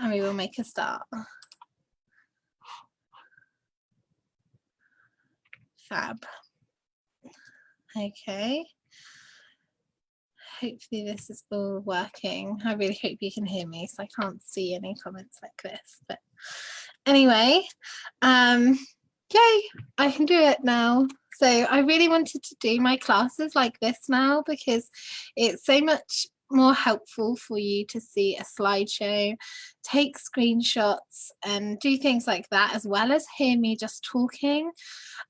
and we will make a start. Fab. Okay. Hopefully this is all working. I really hope you can hear me, so I can't see any comments like this. But anyway, yay, I can do it now. So I really wanted to do my classes like this now because it's so much more helpful for you to see a slideshow, take screenshots and do things like that, as well as hear me just talking,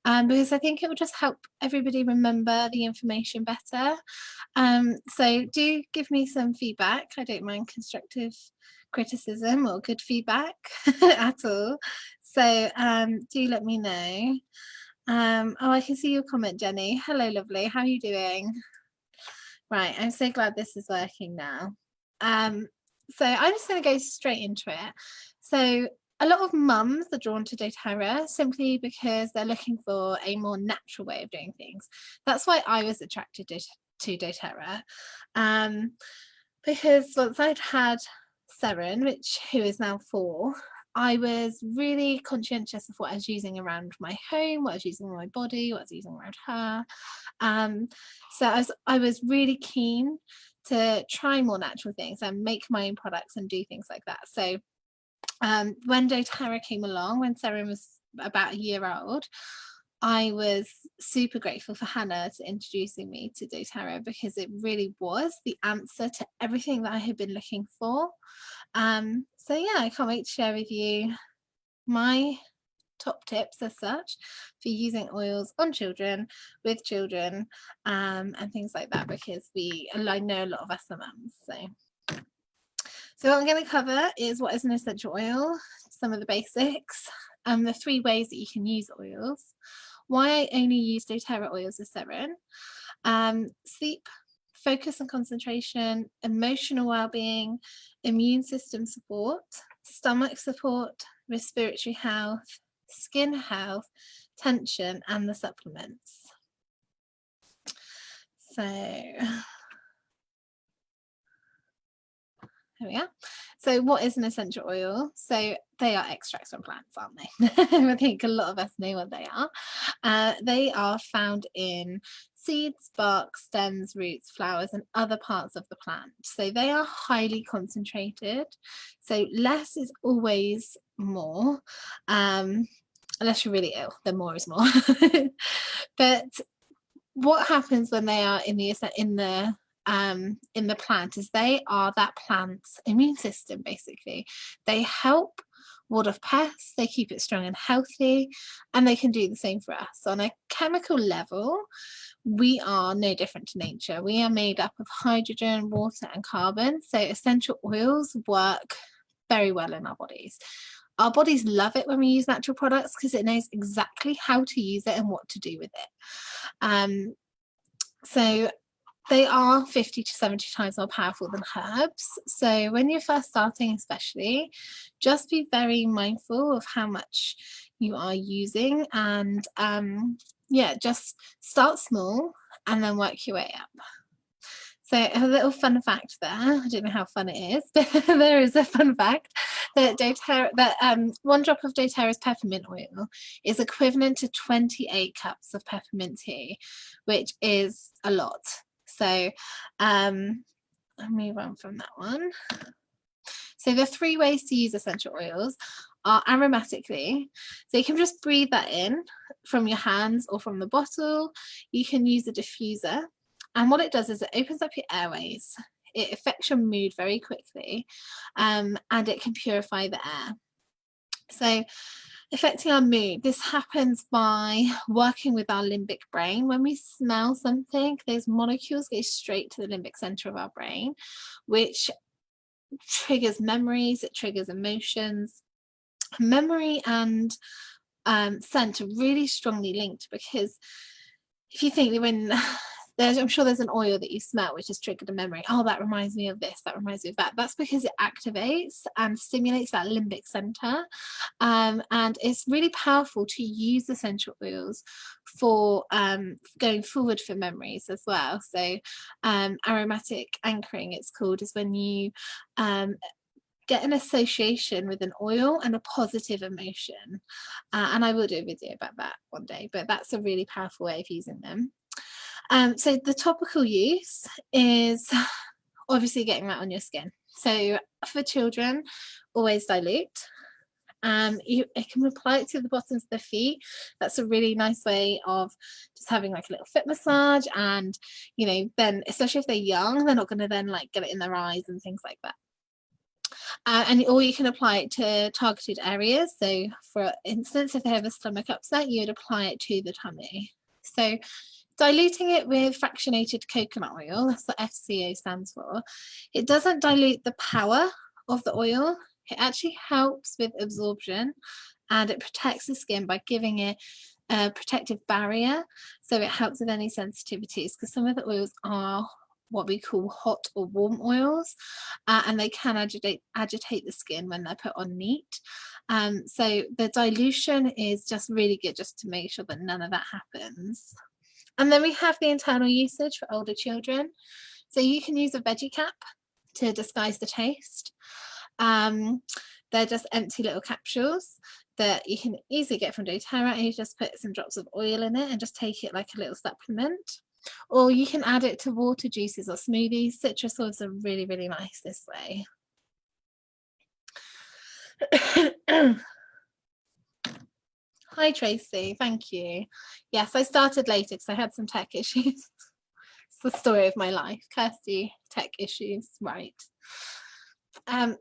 because I think it will just help everybody remember the information better. So do give me some feedback. I don't mind constructive criticism or good feedback at all. So do let me know. Oh, I can see your comment, Jenny. Hello, lovely. How are you doing? Right, I'm so glad this is working now. So I'm just going to go straight into it. So a lot of mums are drawn to doTERRA simply because they're looking for a more natural way of doing things. That's why I was attracted to doTERRA, because once I'd had Seren, who is now 4, I was really conscientious of what I was using around my home, what I was using on my body, what I was using around her. So I was really keen to try more natural things and make my own products and do things like that. So when doTERRA came along, when Seren was about a year old, I was super grateful for Hannah to introducing me to doTERRA because it really was the answer to everything that I had been looking for. So yeah, I can't wait to share with you my top tips as such for using oils on children, with children, and things like that, because I know a lot of us are mums. So what I'm going to cover is what is an essential oil, some of the basics, the 3 ways that you can use oils, why I only use doTERRA oils as Seren, sleep, focus and concentration, emotional well-being, immune system support, stomach support, respiratory health, skin health, tension, and the supplements. So there we are. So what is an essential oil? So they are extracts from plants, aren't they? I think a lot of us know what they are. They are found in seeds, bark, stems, roots, flowers, and other parts of the plant. So they are highly concentrated. So less is always more. Unless you're really ill, then more is more. But what happens when they are in the plant is they are that plant's immune system, basically. They help ward off pests, they keep it strong and healthy, and they can do the same for us. On a chemical level, we are no different to nature. We are made up of hydrogen, water, and carbon. So essential oils work very well in our bodies. Our bodies love it when we use natural products because it knows exactly how to use it and what to do with it. So they are 50 to 70 times more powerful than herbs. So when you're first starting especially, just be very mindful of how much you are using, and yeah, just start small and then work your way up. So a little fun fact there, I don't know how fun it is, but there is a fun fact that doTERRA, 1 drop of doTERRA's peppermint oil is equivalent to 28 cups of peppermint tea, which is a lot. So I'll move on from that one. So the 3 ways to use essential oils are aromatically. So you can just breathe that in from your hands or from the bottle. You can use a diffuser. And what it does is it opens up your airways. It affects your mood very quickly, and it can purify the air. So affecting our mood, this happens by working with our limbic brain. When we smell something, those molecules go straight to the limbic center of our brain, which triggers memories, it triggers emotions. Memory and scent are really strongly linked, because if you think that when I'm sure there's an oil that you smell which has triggered a memory. Oh, that reminds me of this, that reminds me of that. That's because it activates and stimulates that limbic center. And it's really powerful to use essential oils for going forward for memories as well. So aromatic anchoring, it's called, is when you get an association with an oil and a positive emotion. And I will do a video about that one day, but that's a really powerful way of using them. So the topical use is obviously getting that on your skin. So for children, always dilute. It can apply it to the bottoms of the feet. That's a really nice way of just having like a little foot massage, and you know, then especially if they're young, they're not going to then like get it in their eyes and things like that. Or you can apply it to targeted areas. So for instance, if they have a stomach upset, you would apply it to the tummy. So diluting it with fractionated coconut oil, that's what FCO stands for, it doesn't dilute the power of the oil. It actually helps with absorption, and it protects the skin by giving it a protective barrier. So it helps with any sensitivities, because some of the oils are what we call hot or warm oils, and they can agitate the skin when they're put on neat. So the dilution is just really good, just to make sure that none of that happens. And then we have the internal usage for older children. So you can use a veggie cap to disguise the taste. They're just empty little capsules that you can easily get from doTERRA, and you just put some drops of oil in it and just take it like a little supplement. Or you can add it to water, juices or smoothies. Citrus oils are really, really nice this way. Hi Tracy, thank you. Yes, I started later because I had some tech issues. It's the story of my life. Kirsty, tech issues, right.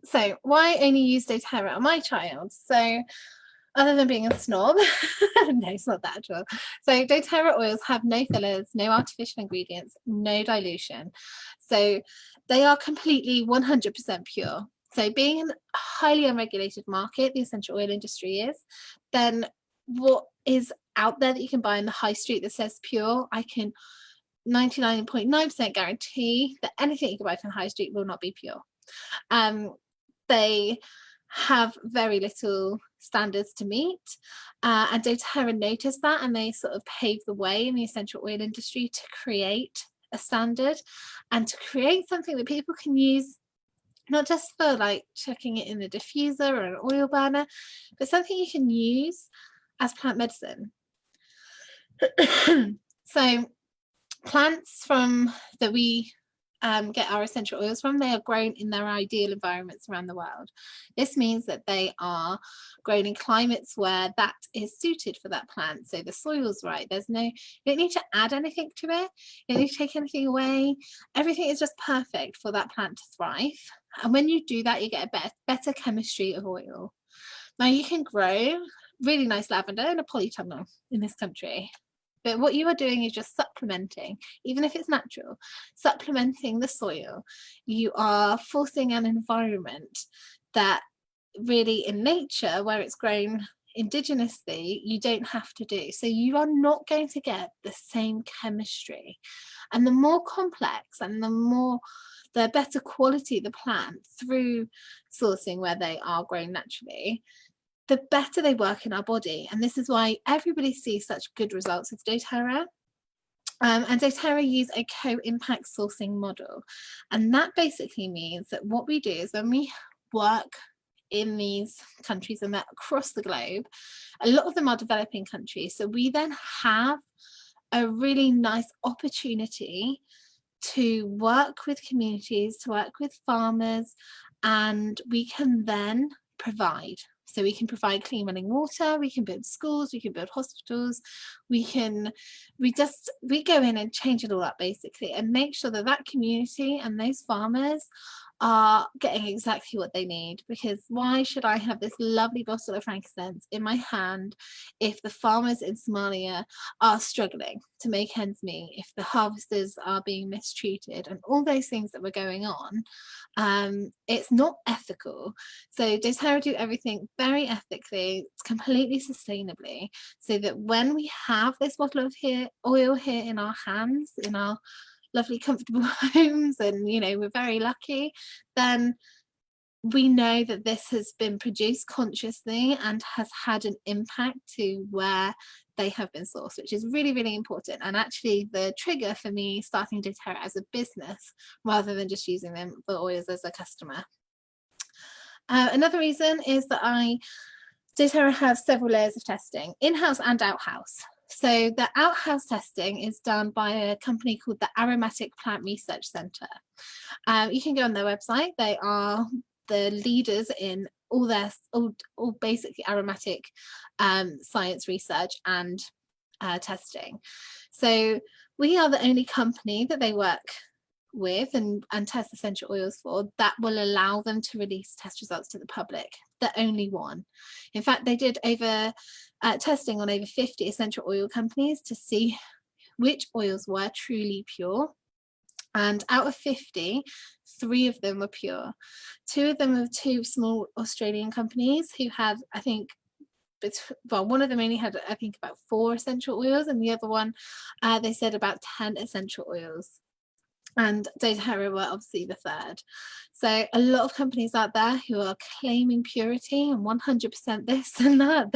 So why only use doTERRA on my child? So other than being a snob, no, it's not that at all. So doTERRA oils have no fillers, no artificial ingredients, no dilution. So they are completely 100% pure. So being in a highly unregulated market, the essential oil industry is, then what is out there that you can buy in the high street that says pure, I can 99.9% guarantee that anything you can buy from the high street will not be pure. They have very little standards to meet, and doTERRA noticed that, and they sort of paved the way in the essential oil industry to create a standard and to create something that people can use, not just for like chucking it in a diffuser or an oil burner, but something you can use as plant medicine. So plants that we get our essential oils from, they are grown in their ideal environments around the world. This means that they are grown in climates where that is suited for that plant. So the soil's right. You don't need to add anything to it. You don't need to take anything away. Everything is just perfect for that plant to thrive. And when you do that, you get a better chemistry of oil. Now you can grow really nice lavender in a polytunnel in this country. But what you are doing is just supplementing, even if it's natural, supplementing the soil. You are forcing an environment that really in nature, where it's grown indigenously, you don't have to do. So you are not going to get the same chemistry. And the more complex and the better quality the plant through sourcing where they are grown naturally, the better they work in our body. And this is why everybody sees such good results with doTERRA. And doTERRA use a co-impact sourcing model. And that basically means that what we do is when we work in these countries and they're across the globe, a lot of them are developing countries. So we then have a really nice opportunity to work with communities, to work with farmers, and we can then provide. So we can provide clean running water, we can build schools, we can build hospitals, we go in and change it all up basically, and make sure that that community and those farmers are getting exactly what they need. Because why should I have this lovely bottle of frankincense in my hand if the farmers in Somalia are struggling to make ends meet, if the harvesters are being mistreated, and all those things that were going on? It's not ethical. So doTERRA do everything very ethically, completely sustainably, so that when we have this bottle of oil here in our hands, in our lovely comfortable homes, and you know, we're very lucky, then we know that this has been produced consciously and has had an impact to where they have been sourced, which is really, really important. And actually the trigger for me starting doTERRA as a business rather than just using them for oils as a customer. Another reason is that doTERRA has several layers of testing, in-house and out-house. So the out-house testing is done by a company called the Aromatic Plant Research Centre. You can go on their website. They are the leaders in all basically aromatic science research and testing. So we are the only company that they work with and test essential oils for that will allow them to release test results to the public. The only one. In fact, they did over testing on over 50 essential oil companies to see which oils were truly pure. And out of 50, 3 of them were pure. 2 of them were 2 small Australian companies who had, I think, one of them only had, I think, about 4 essential oils, and the other one, they said about 10 essential oils. And doTERRA were obviously the 3rd. So a lot of companies out there who are claiming purity and 100% this and that,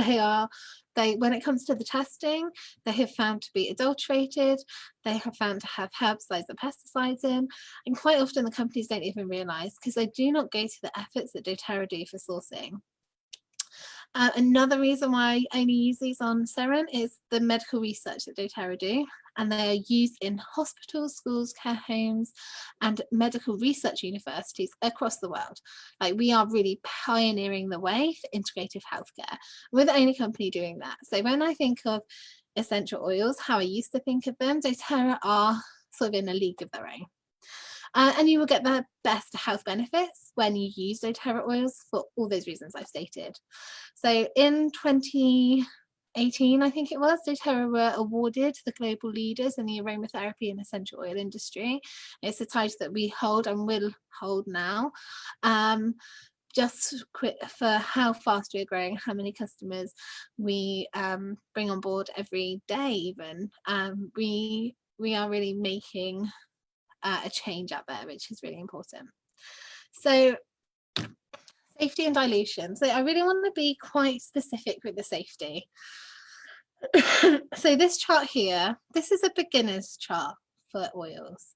when it comes to the testing, they have found to be adulterated, they have found to have herbicides and pesticides in, and quite often the companies don't even realise because they do not go to the efforts that doTERRA do for sourcing. Another reason why I only use these on Seren is the medical research that doTERRA do, and they are used in hospitals, schools, care homes, and medical research universities across the world. Like, we are really pioneering the way for integrative healthcare. We're the only company doing that. So when I think of essential oils, how I used to think of them, doTERRA are sort of in a league of their own. And you will get the best health benefits when you use doTERRA oils for all those reasons I've stated. So in 2018, I think it was, doTERRA were awarded the global leaders in the aromatherapy and essential oil industry. It's a title that we hold and will hold now. Just for how fast we're growing, how many customers we bring on board every day even. We are really making a change out there, which is really important. So safety and dilution. So I really want to be quite specific with the safety. So this chart here, this is a beginner's chart for oils.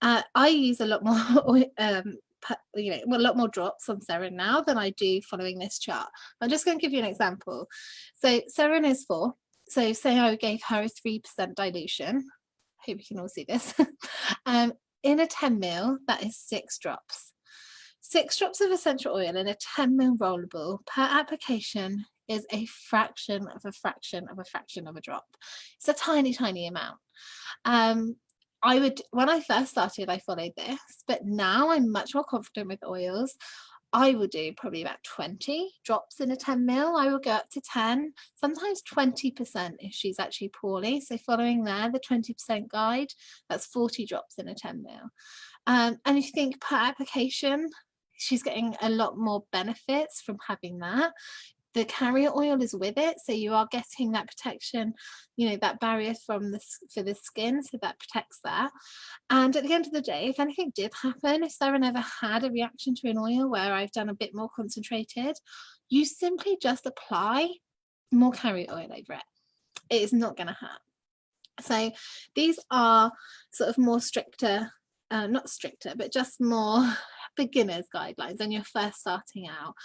I use a lot more a lot more drops on Seren now than I do following this chart. I'm just going to give you an example. So Seren is 4. So say I gave her a 3% dilution. Hope you can all see this. In a 10 ml, that is 6 drops. 6 drops of essential oil in a 10 ml rollable per application is a fraction of a fraction of a fraction of a drop. It's a tiny, tiny amount. When I first started, I followed this, but now I'm much more confident with oils. I will do probably about 20 drops in a 10 ml. I will go up to 10, sometimes 20% if she's actually poorly. So following there, the 20% guide, that's 40 drops in a 10 ml. And if you think per application, she's getting a lot more benefits from having that. The carrier oil is with it, so you are getting that protection, that barrier for the skin, so that protects that. And at the end of the day, if anything did happen, if Seren ever had a reaction to an oil where I've done a bit more concentrated, you simply just apply more carrier oil over it. It is not going to hurt. So these are sort of more stricter, not stricter, but just more beginners guidelines when you're first starting out,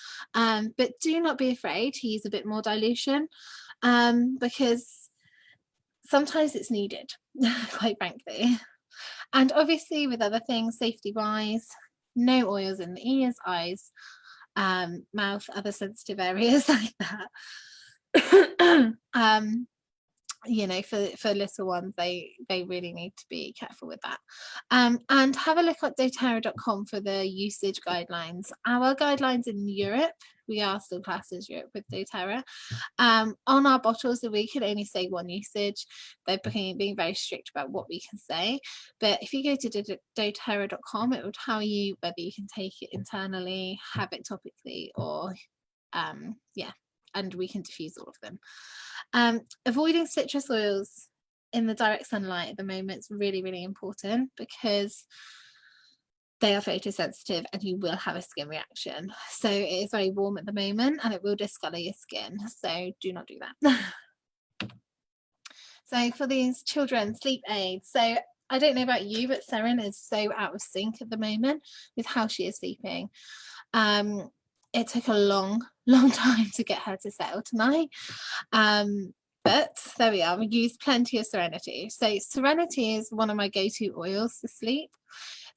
but do not be afraid to use a bit more dilution, because sometimes it's needed, quite frankly. And obviously with other things, safety wise, no oils in the ears, eyes, mouth, other sensitive areas like that. For little ones, they really need to be careful with that. And have a look at doTERRA.com for the usage guidelines. Our guidelines in Europe, we are still classed as Europe with doTERRA. On our bottles, we can only say 1 usage. They're being very strict about what we can say. But if you go to doTERRA.com, it will tell you whether you can take it internally, have it topically, or and we can diffuse all of them. Avoiding citrus oils in the direct sunlight at the moment is really, really important because they are photosensitive and you will have a skin reaction. So it is very warm at the moment and it will discolor your skin. So do not do that. So for these children, sleep aids. So I don't know about you, but Seren is so out of sync at the moment with how she is sleeping. it took a long time to get her to settle tonight. But there we are, we used plenty of Serenity. So Serenity is one of my go-to oils for sleep.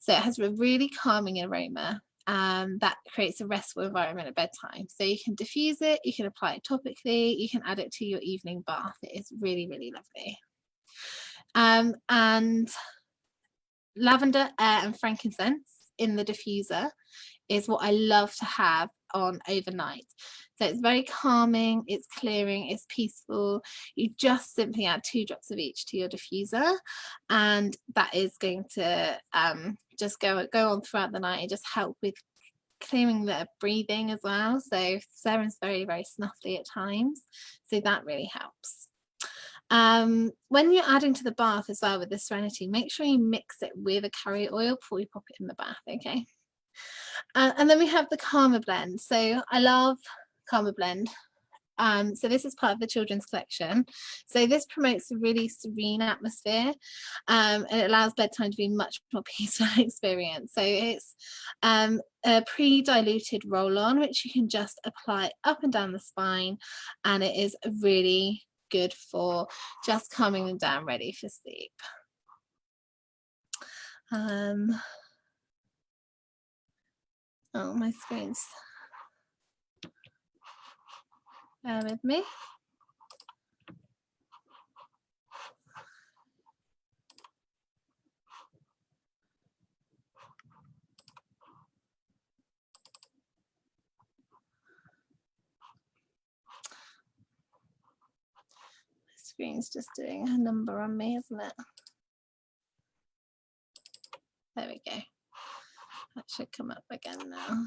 So it has a really calming aroma that creates a restful environment at bedtime. So you can diffuse it, you can apply it topically, you can add it to your evening bath. It is really, really lovely. And lavender, air and frankincense in the diffuser is what I love to have on overnight. So it's very calming, it's clearing, it's peaceful. You just simply add 2 drops of each to your diffuser, and that is going to just go on throughout the night and just help with clearing the breathing as well. So Sarah's very, very snuffly at times, so that really helps. When you're adding to the bath as well with the Serenity, make sure you mix it with a carrier oil before you pop it in the bath, okay? And then we have the Calmer blend. So I love Calmer blend. So this is part of the children's collection. So this promotes a really serene atmosphere, and it allows bedtime to be much more peaceful experience. So it's a pre-diluted roll-on, which you can just apply up and down the spine, and it is really good for just calming them down, ready for sleep. Oh, my screen's, bear with me. Screen's just doing a number on me, isn't it? There we go. That should come up again now.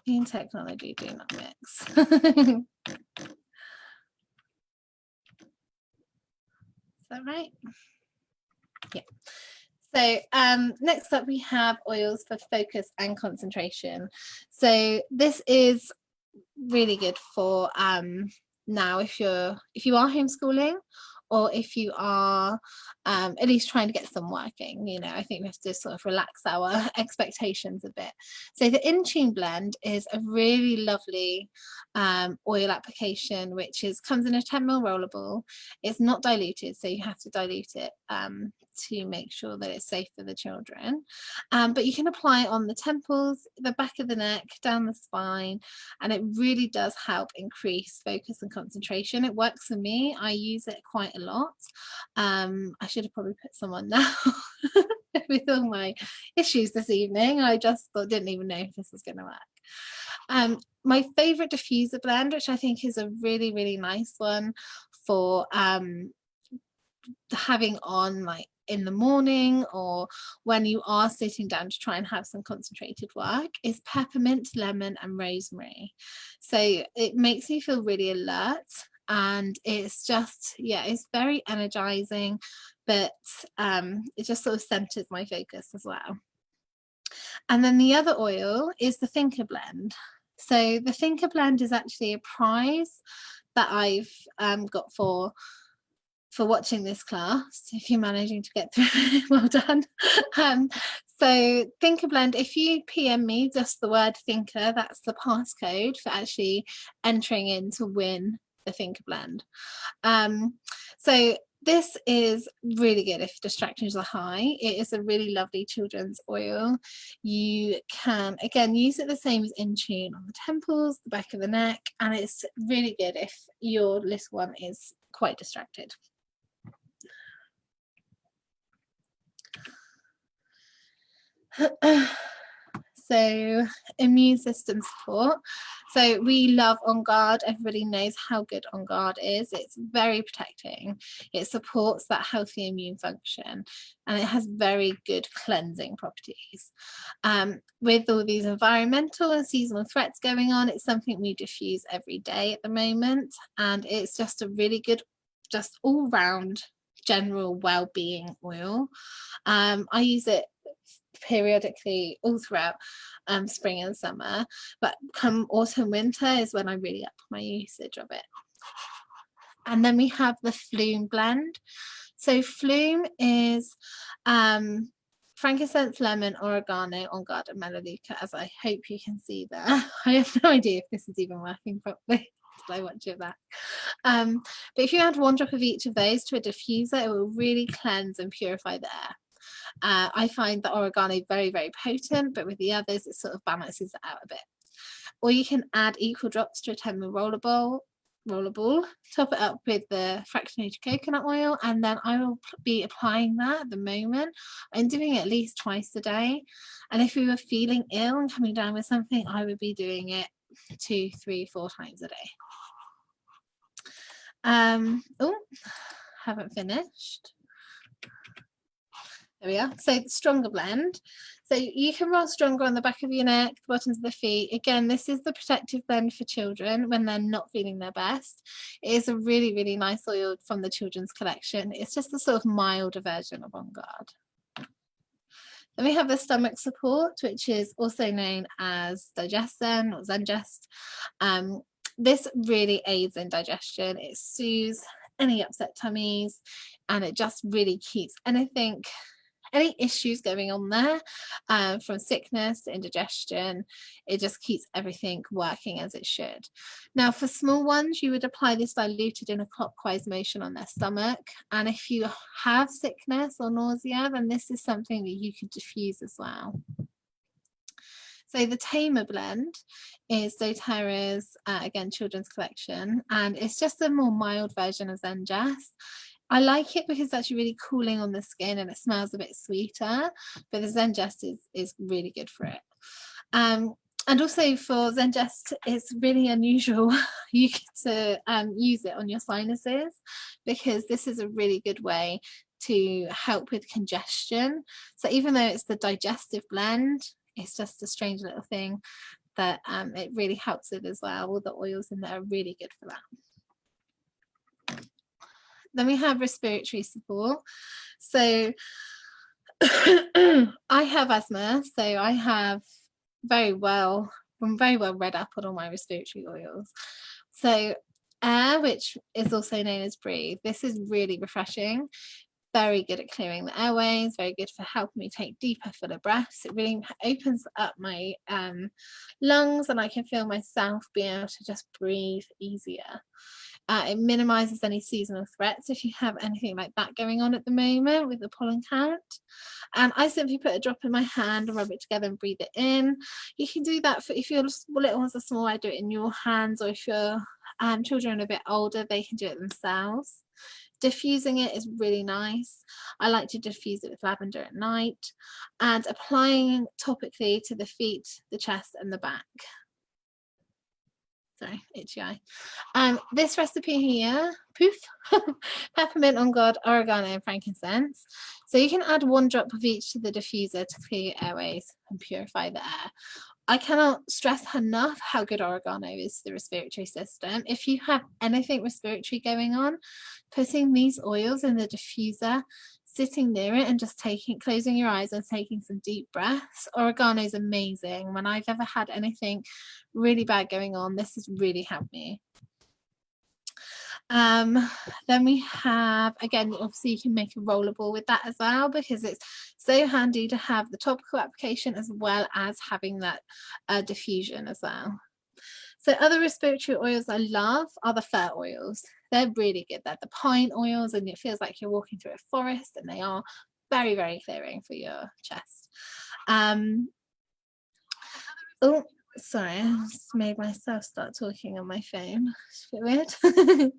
In technology, do not mix. Is that right? Yeah. So next up we have oils for focus and concentration. So this is really good for now if you are homeschooling, or if you are at least trying to get some working. You know, I think we have to sort of relax our expectations a bit. So the In-Tune blend is a really lovely oil application, which comes in a 10ml rollable. It's not diluted, so you have to dilute it to make sure that it's safe for the children. But you can apply it on the temples, the back of the neck, down the spine, and it really does help increase focus and concentration. It works for me. I use it quite a lot. I should have probably put some on now with all my issues this evening. I just didn't even know if this was going to work. My favorite diffuser blend, which I think is a really, really nice one for having on like in the morning or when you are sitting down to try and have some concentrated work, is peppermint, lemon and rosemary. So it makes me feel really alert, and it's just, yeah, it's very energizing, but it just sort of centers my focus as well. And then the other oil is the Thinker blend. So the Thinker blend is actually a prize that I've got for watching this class. If you're managing to get through it, well done. So Thinker blend, if you PM me just the word Thinker, that's the passcode for actually entering in to win the Thinker blend. So this is really good if distractions are high. It is a really lovely children's oil. You can, again, use it the same as In-Tune on the temples, the back of the neck, and it's really good if your little one is quite distracted. So immune system support. So we love On Guard. Everybody knows how good On Guard is. It's very protecting. It supports that healthy immune function, and it has very good cleansing properties. With all these environmental and seasonal threats going on, it's something we diffuse every day at the moment, and it's just a really good, just all-round general well-being oil. I use it periodically all throughout spring and summer, but come autumn winter is when I really up my usage of it. And then we have the Flume blend. So Flume is frankincense, lemon, oregano, on guard, and melaleuca, as I hope you can see there. I have no idea if this is even working properly. Did I watch it back? But if you add 1 drop of each of those to a diffuser, it will really cleanse and purify the air. I find the oregano very, very potent, but with the others, it sort of balances it out a bit. Or you can add equal drops to a 10ml roller ball, top it up with the fractionated coconut oil, and then I will be applying that at the moment. I'm doing it at least twice a day, and if we were feeling ill and coming down with something, I would be doing it 2, 3, 4 times a day. Oh, haven't finished. There we are. So the stronger blend. So you can roll stronger on the back of your neck, the bottoms of the feet. Again, this is the protective blend for children when they're not feeling their best. It is a really, really nice oil from the children's collection. It's just a sort of milder version of On Guard. Then we have the stomach support, which is also known as Digestin or Zengest. This really aids in digestion. It soothes any upset tummies, and it just really keeps any issues going on there, from sickness to indigestion. It just keeps everything working as it should. Now for small ones, you would apply this diluted in a clockwise motion on their stomach, and if you have sickness or nausea, then this is something that you could diffuse as well. So the Tamer blend is doTERRA's, again, children's collection, and it's just a more mild version of Zengest. I like it because it's actually really cooling on the skin and it smells a bit sweeter, but the Zengest is really good for it. And also for Zengest, it's really unusual you get to use it on your sinuses, because this is a really good way to help with congestion. So even though it's the digestive blend, it's just a strange little thing that it really helps with as well. All the oils in there are really good for that. Then we have respiratory support. So I have asthma, so I have I'm very well read up on all my respiratory oils. So Air, which is also known as Breathe, this is really refreshing. Very good at clearing the airways, very good for helping me take deeper, fuller breaths. It really opens up my lungs, and I can feel myself being able to just breathe easier. It minimises any seasonal threats if you have anything like that going on at the moment with the pollen count. And I simply put a drop in my hand and rub it together and breathe it in. You can do that for if your little ones are small, I do it in your hands, or if your children are a bit older, they can do it themselves. Diffusing it is really nice. I like to diffuse it with lavender at night, and applying topically to the feet, the chest and the back. Sorry, itchy eye. This recipe here, poof, peppermint, on guard, oregano and frankincense. So you can add 1 drop of each to the diffuser to clear your airways and purify the air. I cannot stress enough how good oregano is to the respiratory system. If you have anything respiratory going on, putting these oils in the diffuser, sitting near it and just closing your eyes and taking some deep breaths. Oregano is amazing. When I've ever had anything really bad going on, this has really helped me. Then we have, again, obviously you can make a rollable with that as well, because it's so handy to have the topical application as well as having that diffusion as well. So other respiratory oils I love are the fir oils. They're really good. They're the pine oils, and it feels like you're walking through a forest, and they are very, very clearing for your chest. Oh, sorry, I just made myself start talking on my phone. It's a bit weird.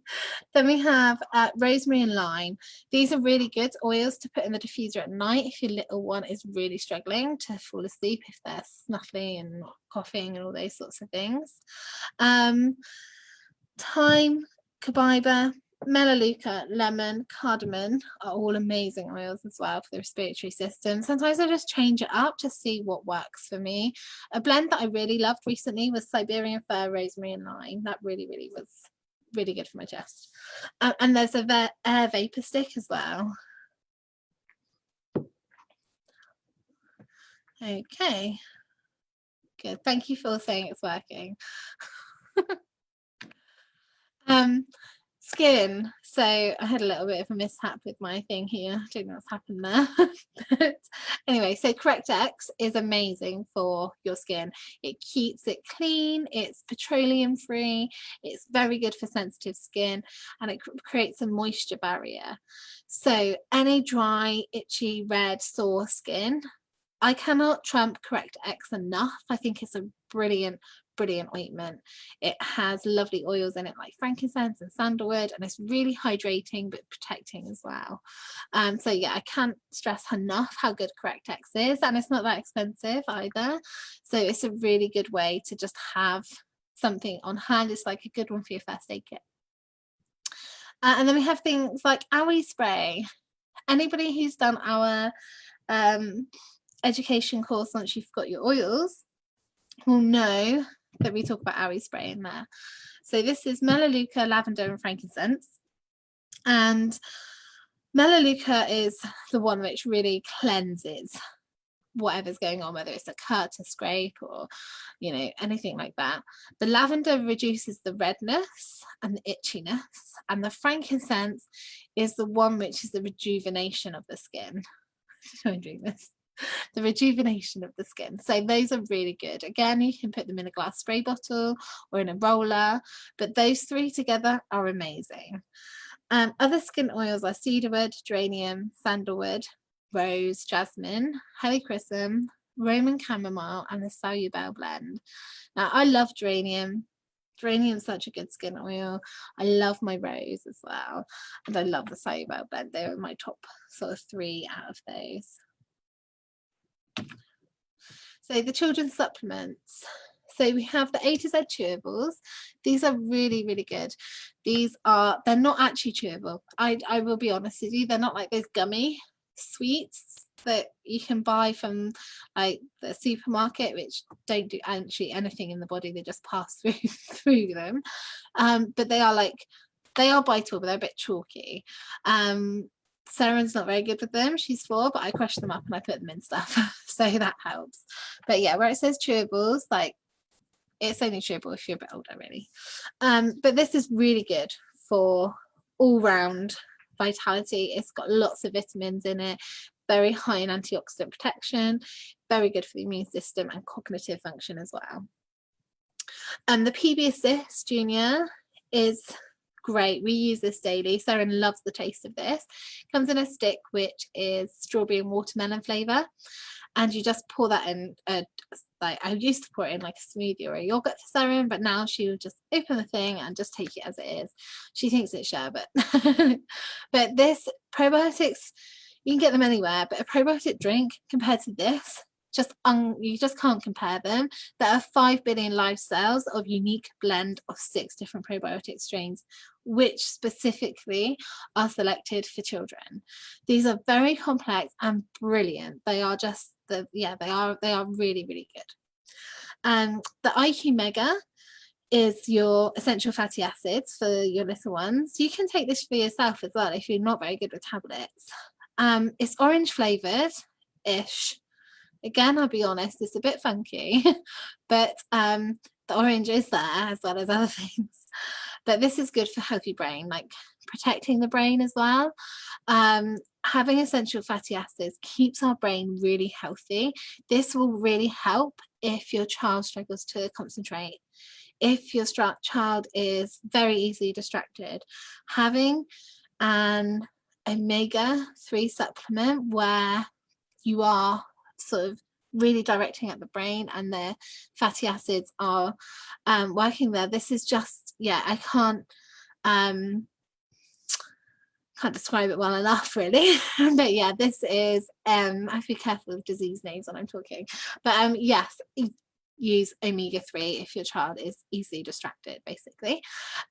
Then we have rosemary and lime. These are really good oils to put in the diffuser at night if your little one is really struggling to fall asleep, if they're snuffling and coughing and all those sorts of things. Thyme, copaiba, melaleuca, lemon, cardamom are all amazing oils as well for the respiratory system. Sometimes I just change it up to see what works for me. A blend that I really loved recently was Siberian fir, rosemary and lime. That really, really was really good for my chest. And there's a air vapor stick as well. Okay, good. Thank you for saying it's working. Skin. So I had a little bit of a mishap with my thing here. I don't know what's happened there. But anyway, so Correct X is amazing for your skin. It keeps it clean, it's petroleum free, it's very good for sensitive skin, and it creates a moisture barrier. So any dry, itchy, red, sore skin, I cannot trump Correct X enough. I think it's a brilliant ointment. It has lovely oils in it like frankincense and sandalwood, and it's really hydrating but protecting as well. So yeah, I can't stress enough how good Correct X is, and it's not that expensive either. So it's a really good way to just have something on hand. It's like a good one for your first aid kit. And then we have things like owie spray. Anybody who's done our education course once you've got your oils will know that we talk about owie spray in there. So this is melaleuca, lavender and frankincense, and melaleuca is the one which really cleanses whatever's going on, whether it's a cut, a scrape, or anything like that. The lavender reduces the redness and the itchiness, and the frankincense is the one which is the rejuvenation of the skin. I'm doing this. The rejuvenation of the skin. So those are really good. Again, you can put them in a glass spray bottle or in a roller, but those three together are amazing. Other skin oils are cedarwood, geranium, sandalwood, rose, jasmine, helichrysum, Roman chamomile, and the Salubel blend. Now, I love geranium. Geranium is such a good skin oil. I love my rose as well, and I love the Salubel blend. They were my top sort of 3 out of those. So the children's supplements. So we have the A to Z chewables. These are really, really good. They're not actually chewable. I will be honest with you, they're not like those gummy sweets that you can buy from like the supermarket, which don't do actually anything in the body. They just pass through them. But they are biteable, but they're a bit chalky. Sarah's not very good with them. She's 4, but I crush them up and I put them in stuff. So that helps. But yeah, where it says chewables, like it's only chewable if you're a bit older, really. But this is really good for all round vitality. It's got lots of vitamins in it, very high in antioxidant protection, very good for the immune system and cognitive function as well. The PB Assist Junior is great. We use this daily. Sarah loves the taste of this. Comes in a stick which is strawberry and watermelon flavour, and you just pour that in. Like I used to pour it in like a smoothie or a yogurt for Sarah, but now she will just open the thing and just take it as it is. She thinks it's sherbet. But this probiotics, you can get them anywhere, but a probiotic drink compared to this, you just can't compare them. There are 5 billion live cells of unique blend of 6 different probiotic strains, which specifically are selected for children. These are very complex and brilliant. They are just they are really, really good. The IQ Mega is your essential fatty acids for your little ones. You can take this for yourself as well if you're not very good with tablets. It's orange flavored ish. Again, I'll be honest, it's a bit funky, but the orange is there as well as other things. But this is good for healthy brain, like protecting the brain as well. Having essential fatty acids keeps our brain really healthy. This will really help if your child struggles to concentrate, if your child is very easily distracted. Having an omega-3 supplement where you are sort of really directing at the brain and the fatty acids are working there. This is just, I can't describe it well enough, really. But yeah, this is I have to be careful with disease names when I'm talking, but yes, use omega-3 if your child is easily distracted, basically.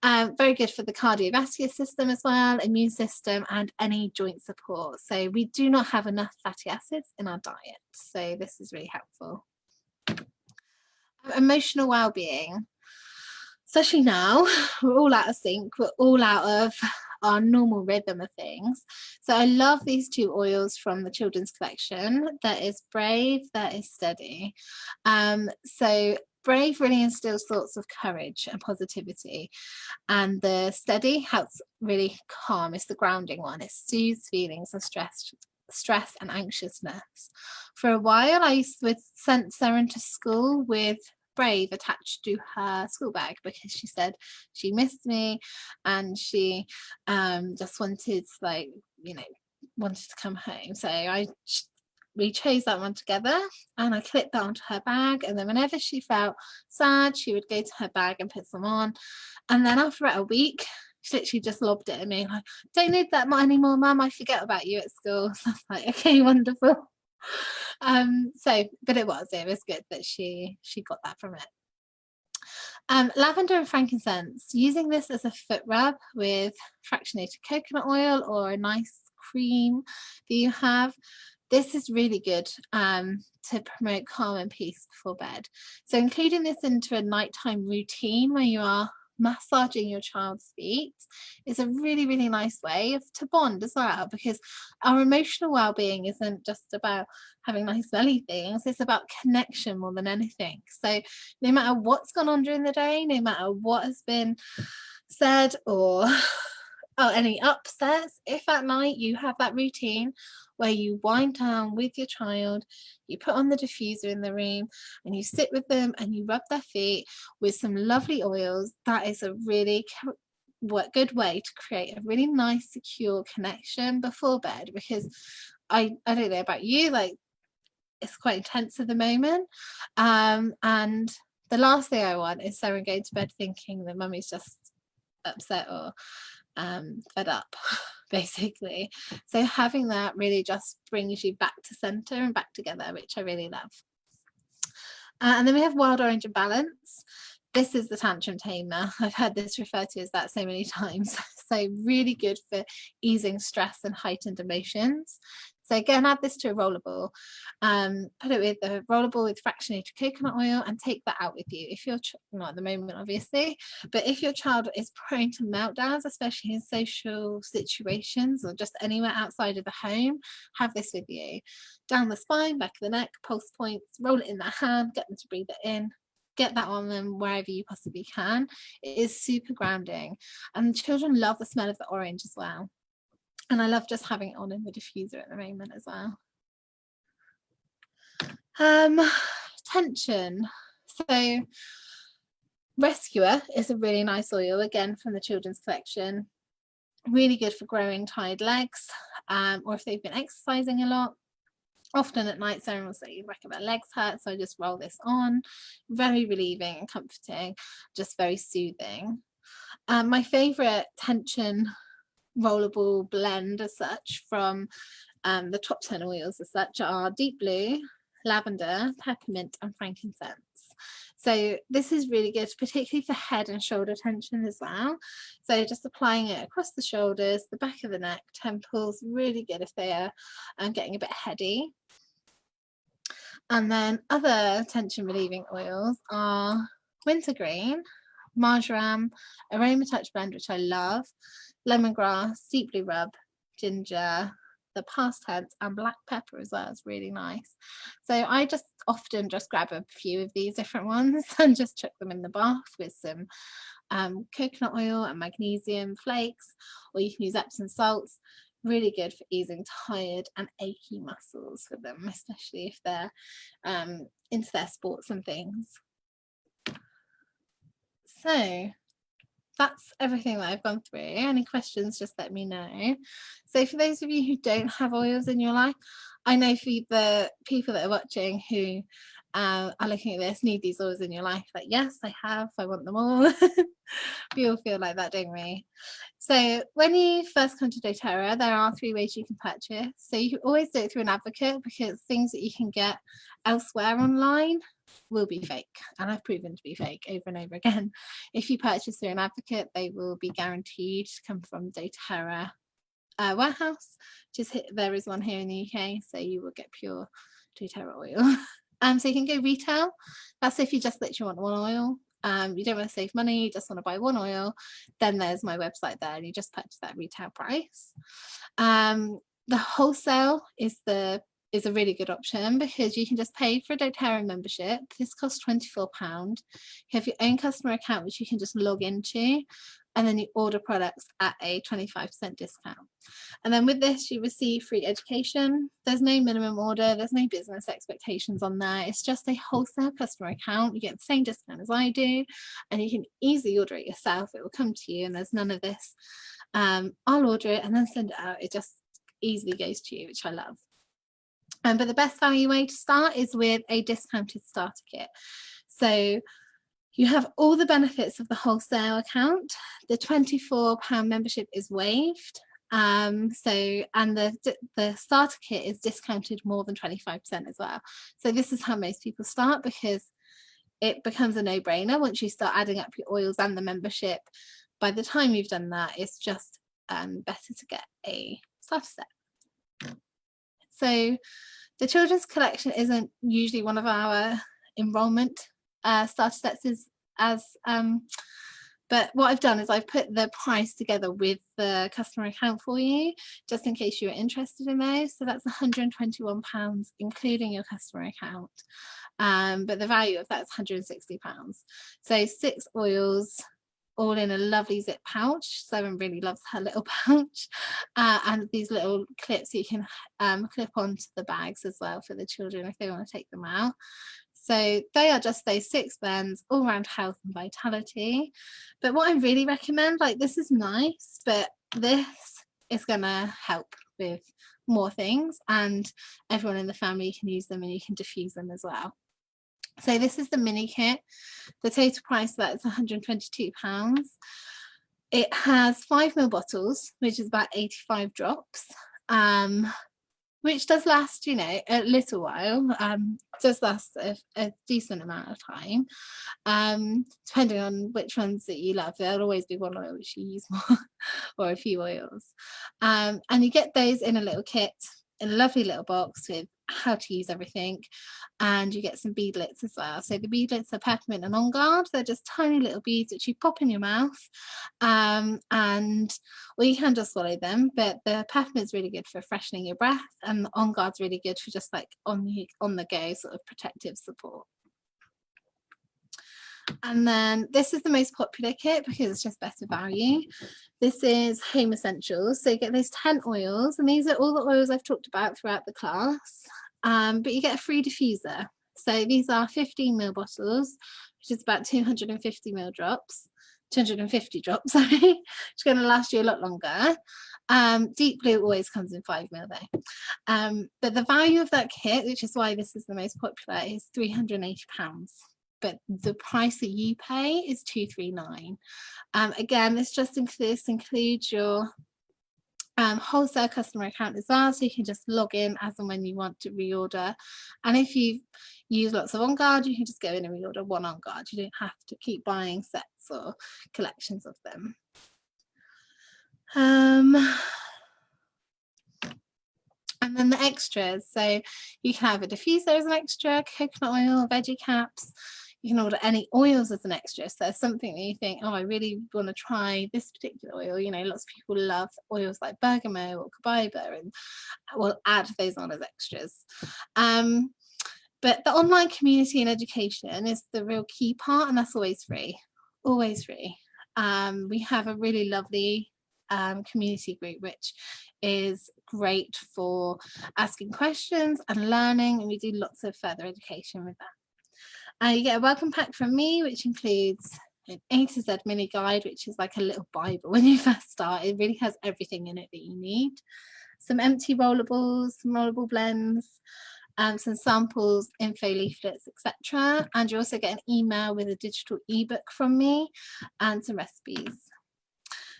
Very good for the cardiovascular system as well, immune system, and any joint support. So we do not have enough fatty acids in our diet, so this is really helpful. Emotional well-being, especially now, we're all out of sync, we're all out of our normal rhythm of things. So I love these 2 oils from the children's collection. That is Brave, that is Steady. So Brave really instills thoughts of courage and positivity, and the steady helps really calm. It's the grounding one. It soothes feelings of stress and anxiousness. For a while, I used to send Sarah into school with Brave attached to her school bag because she said she missed me and she just wanted, like, you know, wanted to come home. So we chose that one together, and I clipped that onto her bag, and then whenever she felt sad, she would go to her bag and put some on. And then after about a week, she literally just lobbed it at me, like, don't need that anymore, Mum, I forget about you at school. So I was like, okay, wonderful. But it was good that she got that from it. Lavender and frankincense, using this as a foot rub with fractionated coconut oil or a nice cream that you have. This is really good to promote calm and peace before bed. So including this into a nighttime routine where you are massaging your child's feet is a really, really nice way to bond as well, because our emotional well-being isn't just about having nice smelly things, it's about connection more than anything. So no matter what's gone on during the day, no matter what has been said or any upsets, if at night you have that routine where you wind down with your child, you put on the diffuser in the room and you sit with them and you rub their feet with some lovely oils, that is a really good way to create a really nice, secure connection before bed. Because I don't know about you, like, it's quite intense at the moment, and the last thing I want is Sarah going to bed thinking that Mummy's just upset or fed up, basically. So having that really just brings you back to center and back together, which I really love. And then we have Wild Orange and Balance. This is the tantrum tamer. I've heard this referred to as that so many times. So really good for easing stress and heightened emotions. So again, add this to a rollerball. Put it with a rollerball with fractionated coconut oil and take that out with you. If you're not at the moment, obviously, but if your child is prone to meltdowns, especially in social situations or just anywhere outside of the home, have this with you. Down the spine, back of the neck, pulse points, roll it in their hand, get them to breathe it in. Get that on them wherever you possibly can. It is super grounding, and children love the smell of the orange as well. And I love just having it on in the diffuser at the moment as well. Tension. So Rescuer is a really nice oil, again from the children's collection. Really good for growing tired legs, or if they've been exercising a lot. Often at night, Sarah will say, "Reckon my legs hurt," so I just roll this on. Very relieving and comforting, just very soothing. My favourite tension rollable blend as such from the top 10 oils as such are deep blue, lavender, peppermint and frankincense. So this is really good, particularly for head and shoulder tension as well. So just applying it across the shoulders, the back of the neck, temples, really good if they are getting a bit heady. And then other tension relieving oils are wintergreen, marjoram, aroma touch blend, which I love, lemongrass, deep blue rub, ginger, the past tense, and black pepper as well. It's really nice. So I just often just grab a few of these different ones and just chuck them in the bath with some coconut oil and magnesium flakes, or you can use Epsom salts. Really good for easing tired and achy muscles for them, especially if they're into their sports and things. So that's everything that I've gone through. Any questions, just let me know. So for those of you who don't have oils in your life, I know for the people that are watching who are looking at this, need these oils in your life, like, yes, I have, I want them all. We all feel like that, don't we? So when you first come to doTERRA, there are 3 ways you can purchase. So you can always do it through an advocate, because things that you can get elsewhere online will be fake, and I've proven to be fake over and over again. If you purchase through an advocate, they will be guaranteed to come from doTERRA warehouse. There is one here in the UK, so you will get pure doTERRA oil. So you can go retail. That's if you just literally want one oil. You don't want to save money, you just want to buy one oil, then there's my website there, and you just purchase that retail price. The wholesale is the is a really good option, because you can just pay for a doTERRA membership. This costs £24. You have your own customer account which you can just log into, and then you order products at a 25% discount. And then with this you receive free education. There's no minimum order, there's no business expectations on there. It's just a wholesale customer account. You get the same discount as I do, and you can easily order it yourself. It will come to you, and there's none of this I'll order it and then send it out. It just easily goes to you, which I love. But the best value way to start is with a discounted starter kit. So you have all the benefits of the wholesale account. The £24 membership is waived. And the starter kit is discounted more than 25% as well. So this is how most people start, because it becomes a no-brainer once you start adding up your oils and the membership. By the time you've done that, it's just better to get a starter set. So the children's collection isn't usually one of our enrollment starter sets, but what I've done is I've put the price together with the customer account for you, just in case you are interested in those. So that's £121, including your customer account. But the value of that is £160. So 6 oils, all in a lovely zip pouch. Simon really loves her little pouch, and these little clips you can clip onto the bags as well for the children if they want to take them out. So they are just those 6 blends, all around health and vitality. But what I really recommend, like, this is nice, but this is gonna help with more things, and everyone in the family can use them, and you can diffuse them as well. So this is the mini kit. The total price of that is £122. It has 5ml bottles, which is about 85 drops, which does last, you know, a little while. Does last a decent amount of time, depending on which ones that you love. There'll always be one oil which you use more, or a few oils. And you get those in a little kit, in a lovely little box with how to use everything, and you get some beadlets as well. So the beadlets are peppermint and on guard. They're just tiny little beads which you pop in your mouth, or you can just swallow them, but the peppermint's really good for freshening your breath, and the on guard's really good for just like on the go sort of protective support. And then this is the most popular kit because it's just better value. This is Home Essentials. So you get those 10 oils, and these are all the oils I've talked about throughout the class. But you get a free diffuser. So these are 15ml bottles, which is about 250 drops, sorry, which is going to last you a lot longer. Deep Blue always comes in 5ml though. But the value of that kit, which is why this is the most popular, is £380. But the price that you pay is £239. Again, this includes your wholesale customer account as well, so you can just log in as and when you want to reorder. And if you use lots of On Guard, you can just go in and reorder one On Guard. You don't have to keep buying sets or collections of them. And then the extras, so you can have a diffuser as an extra, coconut oil, veggie caps. You can order any oils as an extra. So there's something that you think, oh, I really want to try this particular oil. You know, lots of people love oils like bergamot or carbaiba, and we'll add those on as extras. But the online community and education is the real key part, and that's always free, always free. We have a really lovely community group, which is great for asking questions and learning, and we do lots of further education with that. You get a welcome pack from me, which includes an A to Z mini guide, which is like a little Bible when you first start. It really has everything in it that you need. Some empty rollables, some rollable blends, some samples, info leaflets, etc. And you also get an email with a digital ebook from me and some recipes.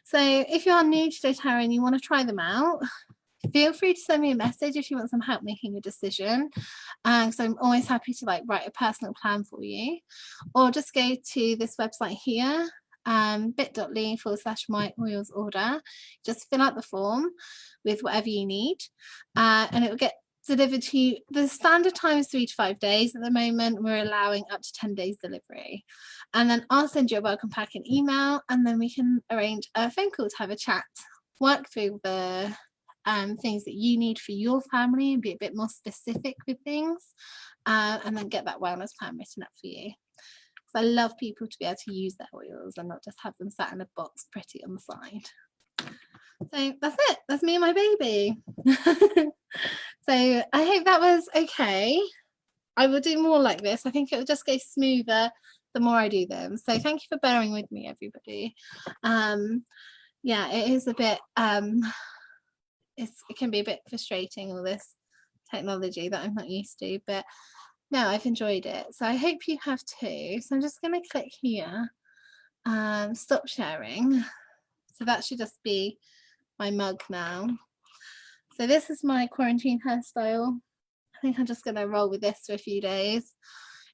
So if you are new to doTERRA and you want to try them out, feel free to send me a message if you want some help making a decision. So I'm always happy to write a personal plan for you, or just go to this website here, bit.ly/myoilsorder. Just fill out the form with whatever you need, and it will get delivered to you. The standard time is 3 to 5 days. At the moment, we're allowing up to 10 days delivery, and then I'll send you a welcome pack and email, and then we can arrange a phone call to have a chat, work through the things that you need for your family and be a bit more specific with things, and then get that wellness plan written up for you. So I love people to be able to use their oils and not just have them sat in a box pretty on the side. So that's it. That's me and my baby. So I hope that was okay. I will do more like this. I think it will just go smoother the more I do them. So thank you for bearing with me, everybody. Yeah, it is a bit, it can be a bit frustrating, all this technology that I'm not used to, but no, I've enjoyed it. So I hope you have too. So I'm just going to click here, stop sharing. So that should just be my mug now. So this is my quarantine hairstyle. I think I'm just going to roll with this for a few days.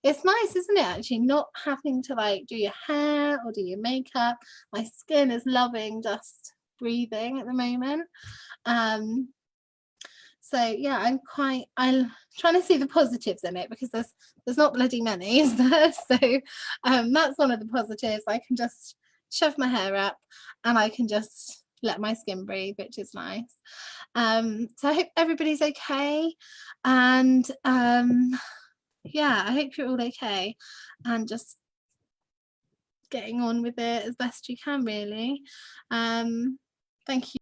It's nice, isn't it, actually, not having to like do your hair or do your makeup. My skin is loving just breathing at the moment. So yeah, I'm trying to see the positives in it, because there's not bloody many, is there? So that's one of the positives. I can just shove my hair up and I can just let my skin breathe, which is nice. So I hope everybody's okay, and yeah, I hope you're all okay and just getting on with it as best you can, really. Thank you.